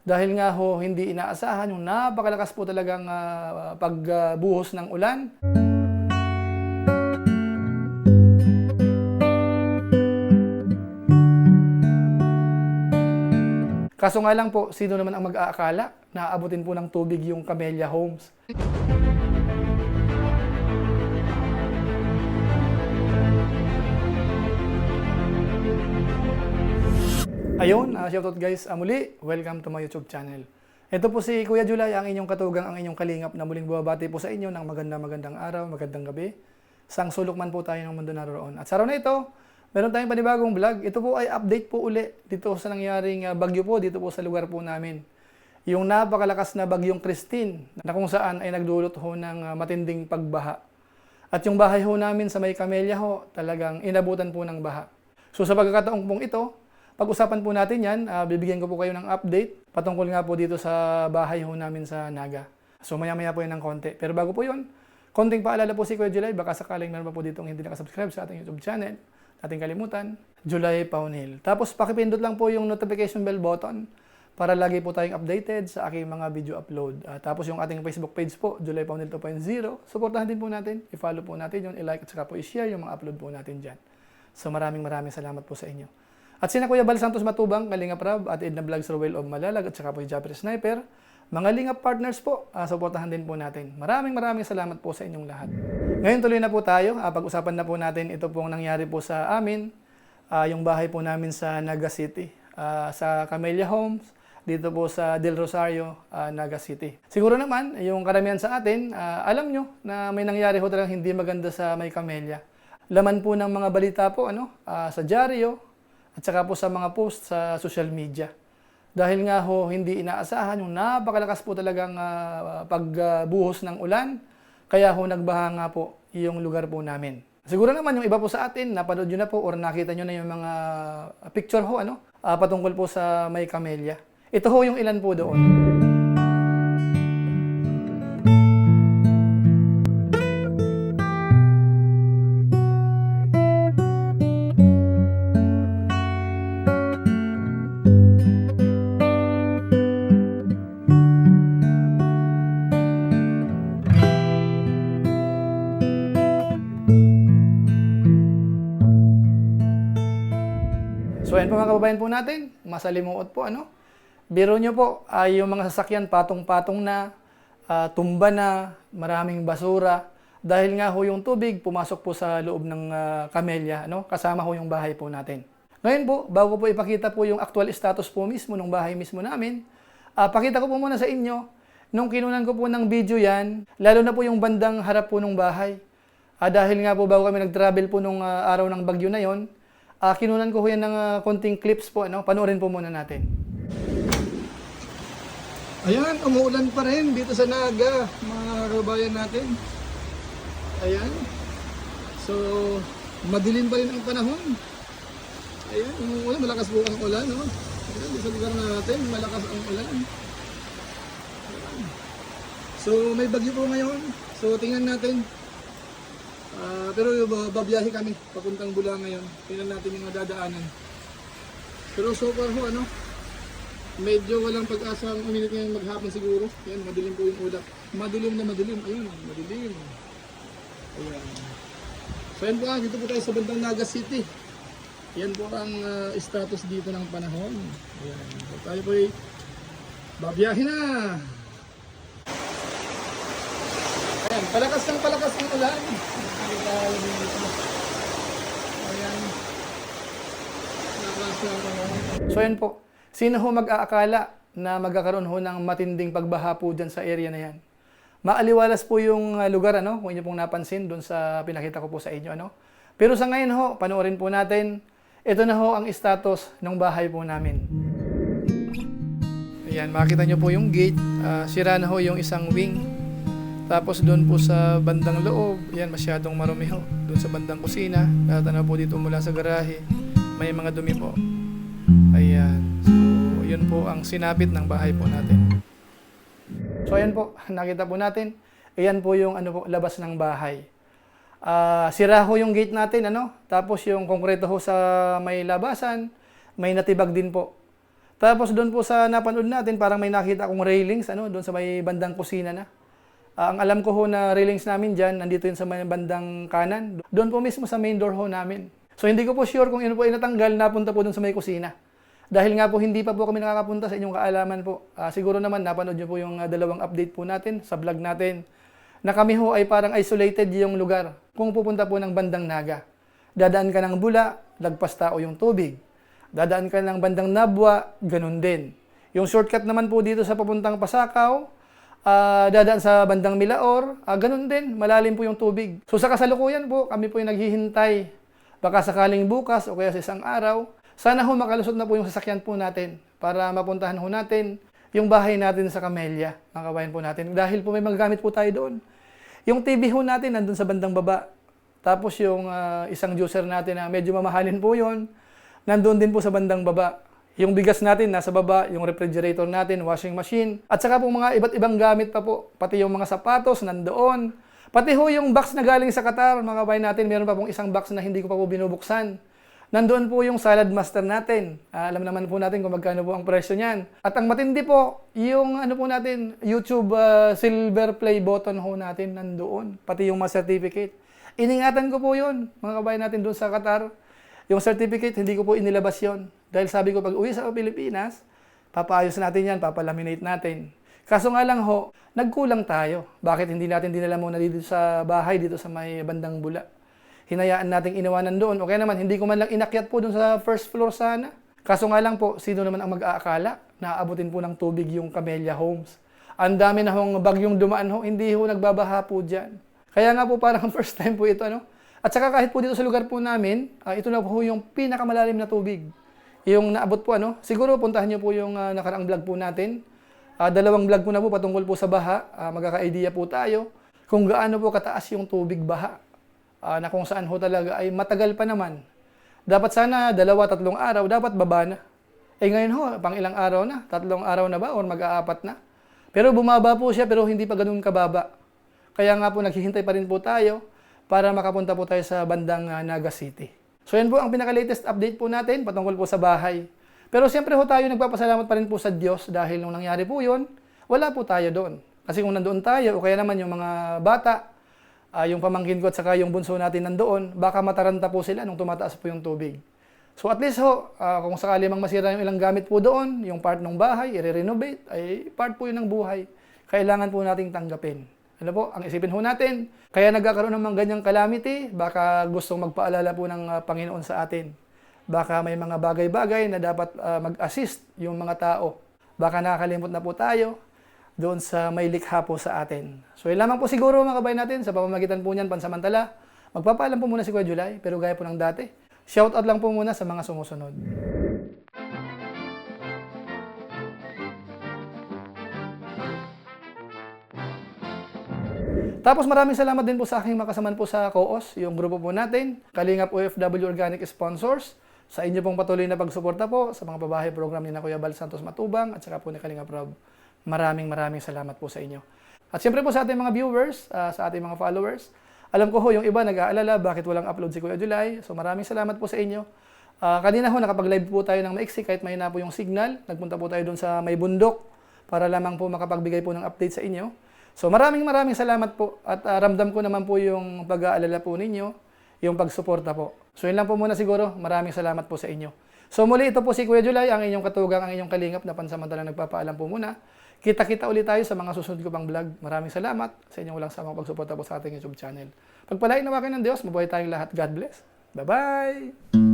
Dahil nga ho hindi inaasahan yung napakalakas po talagang pagbuhos ng ulan. Kaso nga lang po, sino naman ang mag-aakala na aabutin po ng tubig yung Camellia Homes? Ayun, shoutout guys, muli, welcome to my YouTube channel. Ito po si Kuya Julay, ang inyong katugang, ang inyong kalingap na muling bumabati po sa inyo ng magandang araw, magandang gabi. Sang sulok man po tayo ng mundo naroon. At sa araw na ito, meron tayong panibagong vlog. Ito po ay update po uli dito sa nangyaring bagyo po dito po sa lugar po namin. Yung napakalakas na bagyong Christine na kung saan ay nagdulot ho ng matinding pagbaha. At yung bahay ho namin sa may Camellia ho, talagang inabutan po ng baha. So sa pagkakataong pong ito, pag-usapan po natin yan, bibigyan ko po kayo ng update patungkol nga po dito sa bahay ho namin sa Naga. So maya-maya po yan ng konti. Pero bago po yun, konting paalala po si Kuya Julay, baka sakaling meron pa po ditong hindi nakasubscribe sa ating YouTube channel. Ating kalimutan, Julay Paunil. Tapos pakipindot lang po yung notification bell button para lagi po tayong updated sa aking mga video upload. Tapos yung ating Facebook page po, Julay Paunil 2.0, suportahan din po natin, i-follow po natin yun, i-like at saka po i-share yung mga upload po natin dyan. So maraming salamat po sa inyo. At sina Kuya Bal Santos Matubang, Kalingap Rab, at Edna Vlogs Rowell of Malalag, at saka po yung Japper Sniper, mga Lingap partners po, suportahan din po natin. Maraming salamat po sa inyong lahat. Ngayon tuloy na po tayo, pag-usapan na po natin ito pong nangyari po sa amin, yung bahay po namin sa Naga City, sa Camellia Homes, dito po sa Del Rosario, Naga City. Siguro naman, yung karamihan sa atin, alam nyo na may nangyari ho talagang hindi maganda sa may Camellia. Laman po ng mga balita po sa dyaryo, at saka po sa mga post sa social media. Dahil nga ho hindi inaasahan yung napakalakas po talagang pagbuhos ng ulan, kaya ho nagbaha nga po yung lugar po namin. Siguro naman yung iba po sa atin, napanood nyo na po or nakita nyo na yung mga picture ho patungkol po sa may Camellia. Ito ho yung ilan po doon. So ayan po mga kababayan po natin, masalimuot po Biro nyo po, yung mga sasakyan patong-patong na, tumba na, maraming basura. Dahil nga ho yung tubig pumasok po sa loob ng Camellia, kasama ho yung bahay po natin. Ngayon po, bago po ipakita po yung actual status po mismo ng bahay mismo namin, pakita ko po muna sa inyo, nung kinunan ko po ng video yan, lalo na po yung bandang harap po ng bahay. Dahil nga po bago kami nag-travel po nung araw ng bagyo na yon, kinunan ko yan ng konting clips po, panoorin po muna natin. Ayan, umuulan pa rin dito sa Naga, mga kababayan natin. Ayan. So, madilim pa rin ang panahon. Ayan, umuulan, malakas po ang ulan, Ayan, sa lugar natin, malakas ang ulan. Ayan. So, may bagyo po ngayon. So, tingnan natin. Pero babiyahe kami papuntang Bula ngayon. Tingnan natin yung dadaanan. Pero so far ho, medyo walang pag-asa ang uminit ngayon maghapon siguro. Yan, madilim po yung ulap. Madilim na madilim. Ayun, madilim. Ayan. So yan po dito po tayo sa bandang Naga City. Yan po ang status dito ng panahon. Ayan. So tayo po ay babiyahe na. Ayan, palakas ang ulan. Ayan. So yan po. Sino ho mag-aakala na magkakaroon ho ng matinding pagbaha po dyan sa area na yan? Maaliwalas po yung lugar, kung inyo pong napansin doon sa pinakita ko po sa inyo, Pero sa ngayon ho, panoorin po natin, ito na ho ang status ng bahay po namin. Ayan, makita nyo po yung gate, sira na ho yung isang wing. Tapos doon po sa bandang loob, yan masyadong marumi ho. Doon sa bandang kusina, natanaw po dito mula sa garahe, may mga dumi po. Ayan, so yun po ang sinapit ng bahay po natin. So ayan po, nakita po natin, ayan po yung labas ng bahay. Sira ho yung gate natin, tapos yung konkreto ho sa may labasan, may natibag din po. Tapos doon po sa napanood natin, parang may nakita akong railings, doon sa may bandang kusina na. Ang alam ko ho na railings namin dyan, nandito yun sa may bandang kanan. Doon po mismo sa main door ho namin. So hindi ko po sure kung yun po ay natanggal, napunta po doon sa may kusina. Dahil nga po hindi pa po kami nakakapunta sa inyong kaalaman po. Siguro naman napanood nyo po yung dalawang update po natin sa vlog natin. Na kami ho ay parang isolated yung lugar. Kung pupunta po ng bandang Naga. Dadaan ka ng Bula, lagpas tao yung tubig. Dadaan ka ng bandang Nabwa, ganun din. Yung shortcut naman po dito sa papuntang Pasakaw, dadaan sa bandang Milaor, ganun din, malalim po yung tubig. So sa kasalukuyan po, kami po yung naghihintay. Baka sakaling bukas o kaya sa isang araw, sana ho makalusot na po yung sasakyan po natin para mapuntahan ho natin yung bahay natin sa Camellia, mga kabayan po natin. Dahil po may magagamit po tayo doon. Yung TV ho natin nandun sa bandang baba. Tapos yung isang juicer natin na medyo mamahalin po yon, nandun din po sa bandang baba. Yung bigas natin nasa baba, yung refrigerator natin, washing machine, at saka po mga iba't ibang gamit pa po. Pati yung mga sapatos nandoon. Pati ho yung box na galing sa Qatar, mga kabayan natin, meron pa pong isang box na hindi ko pa po binubuksan. Nandoon po yung salad master natin. Alam naman po natin kung magkano po ang presyo niyan. At ang matindi po, yung po natin, YouTube silver play button ho natin nandoon. Pati yung mga certificate. Iningatan ko po yun, mga kabayan natin doon sa Qatar. Yung certificate, hindi ko po inilabas yon. Dahil sabi ko, pag uwi sa Pilipinas, papaayos natin yan, papalaminate natin. Kaso nga lang ho, nagkulang tayo. Bakit hindi natin dinala muna dito sa bahay, dito sa may bandang Bula? Hinayaan nating inawanan doon. O kaya naman, hindi ko man lang inakyat po doon sa first floor sana. Kaso nga lang po, sino naman ang mag-aakala na aabutin po ng tubig yung Camellia Homes? Ang dami na hong bagyong dumaan ho, hindi ho nagbabaha po dyan. Kaya nga po parang first time po ito, At saka kahit po dito sa lugar po namin, ito na po yung pinakamalalim na tubig. Yung naabot po, siguro puntahan nyo po yung nakaraang vlog po natin. Dalawang vlog po na po patungkol po sa baha. Magkaka-idea po tayo kung gaano po kataas yung tubig baha. Na kung saan ho talaga ay matagal pa naman. Dapat sana 2-3 araw, dapat baba na. Ngayon ho, pang ilang araw na? 3 araw na ba? O mag-aapat na? Pero bumaba po siya pero hindi pa ganun kababa. Kaya nga po naghihintay pa rin po tayo para makapunta po tayo sa bandang Naga City. So yan po ang pinaka-latest update po natin patungkol po sa bahay. Pero siyempre ho tayo nagpapasalamat pa rin po sa Diyos dahil nung nangyari po yun, wala po tayo doon. Kasi kung nandoon tayo o kaya naman yung mga bata, yung pamangkin ko at saka yung bunso natin nandoon, baka mataranta po sila nung tumataas po yung tubig. So at least ho, kung sakali mang masira yung ilang gamit po doon, yung part ng bahay, i-renovate, ay part po yun ng buhay. Kailangan po nating tanggapin. Ano po, ang isipin ho natin, kaya nagkakaroon ng mga ganyang calamity, baka gustong magpaalala po ng Panginoon sa atin. Baka may mga bagay-bagay na dapat mag-assist yung mga tao. Baka nakakalimot na po tayo doon sa may likha po sa atin. So yun lamang po siguro mga kabayan natin, sa pamamagitan po niyan pansamantala. Magpapaalam po muna si Kuya July, pero gaya po ng dati, shoutout lang po muna sa mga sumusunod. Tapos maraming salamat din po sa aking makasaman po sa COOS, yung grupo po natin, Kalingap OFW Organic Sponsors, sa inyo pong patuloy na pagsuporta po sa mga pabahay program ni na Kuya Bal Santos Matubang at saka po ni Kalingap Rob. Maraming salamat po sa inyo. At siyempre po sa ating mga viewers, sa ating mga followers, alam ko ho yung iba nag-aalala bakit walang upload si Kuya July. So maraming salamat po sa inyo. Kanina ho nakapag-live po tayo ng maiksi kahit mahina po yung signal. Nagpunta po tayo doon sa may bundok para lamang po makapagbigay po ng update sa inyo. So maraming salamat po at ramdam ko naman po yung pag-aalala po ninyo, yung pagsuporta po. So yun lang po muna siguro, maraming salamat po sa inyo. So muli ito po si Kuya July, ang inyong katugang, ang inyong kalingap na pansamantalang nagpapaalam po muna. Kita-kita ulit tayo sa mga susunod ko pang vlog. Maraming salamat sa inyong walang samang pagsuporta po sa ating YouTube channel. Pagpalain nawa kayo ng Diyos, mabuhay tayong lahat. God bless. Bye-bye!